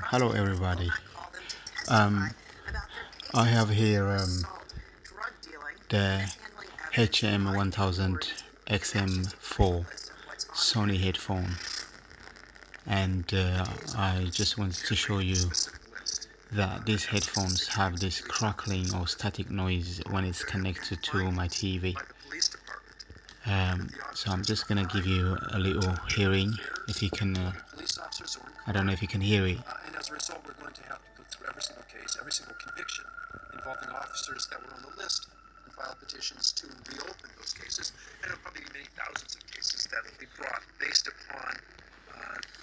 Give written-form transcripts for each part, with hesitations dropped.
Hello everybody. I have here the wh1000xm4 Sony headphone, and I just wanted to show you that these headphones have this crackling or static noise when it's connected to my TV. So I'm just gonna give you a little hearing, if you can. I don't know if you can hear it. And as a result, we're going to have to go through every single case, every single conviction involving officers that were on the list and file petitions to reopen those cases. And there'll probably be many thousands of cases that will be brought based upon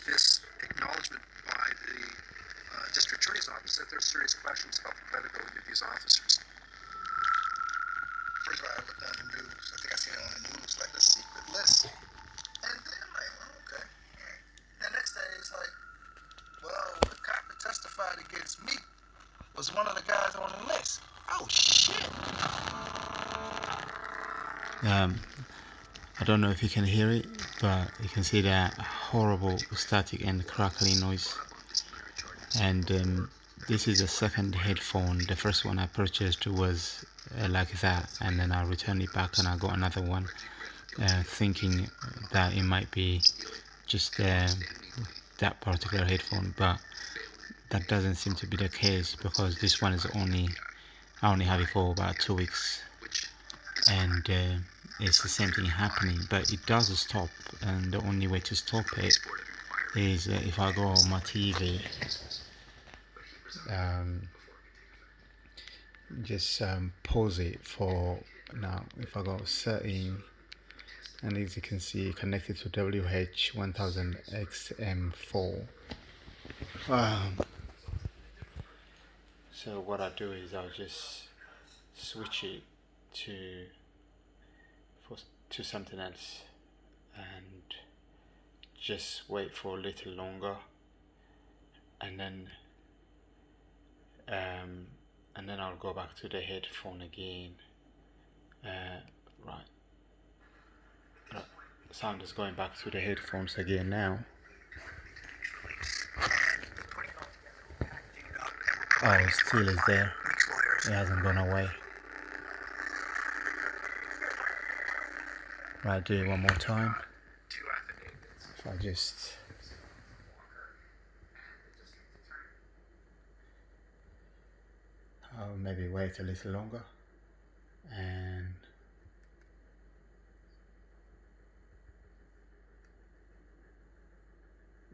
this acknowledgement by the district attorney's office that there are serious questions about the credibility of these officers. First of all, I looked on the news. I think I seen it on the news, like the secret list. And then I'm like, oh, okay. The next day, it's like, well, the cop that testified against me was one of the guys on the list. Oh, shit. I don't know if you can hear it, but you can see that horrible static and crackling noise. And this is the second headphone. The first one I purchased was like that, and then I returned it back and I got another one, thinking that it might be just that particular headphone, but that doesn't seem to be the case, because this one is I only have it for about 2 weeks, and it's the same thing happening, but it does stop, and the only way to stop it is if I go on my TV, just pause it for now. If I go setting, and as you can see, connected to wh1000xm4. So what I do is I'll just switch it to something else and just wait for a little longer, and then I'll go back to the headphone again. Right, sound is going back to the headphones again now. Oh, it still is there. It hasn't gone away. Right, do it one more time. So I just I'll maybe wait a little longer, and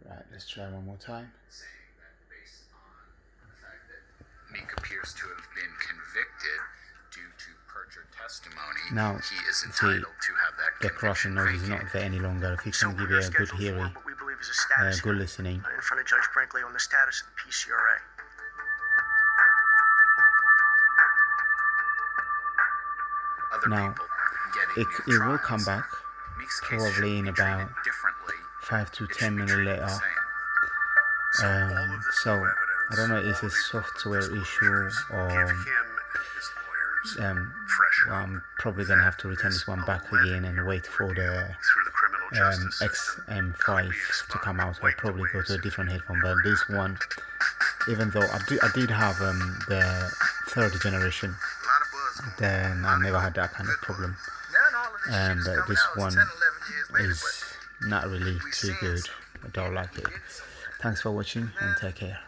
right, let's try one more time. Meek appears to have been convicted due to perjured testimony. Now, he is entitled to have that the crushing noise is not there any longer. If you can give it a good hearing, good listening. In front of Judge Brinkley on the status of the PCRA. Now, it will come back probably in about 5 to 10 minutes later. So I don't know if it's a software issue or well, I'm probably gonna have to return this one back again and wait for the XM5 to come out. I'll probably go to a different headphone, but this one, even though I did have the third generation, then I never had that kind of problem, and this one is not really too good. I don't like it. Thanks for watching and take care.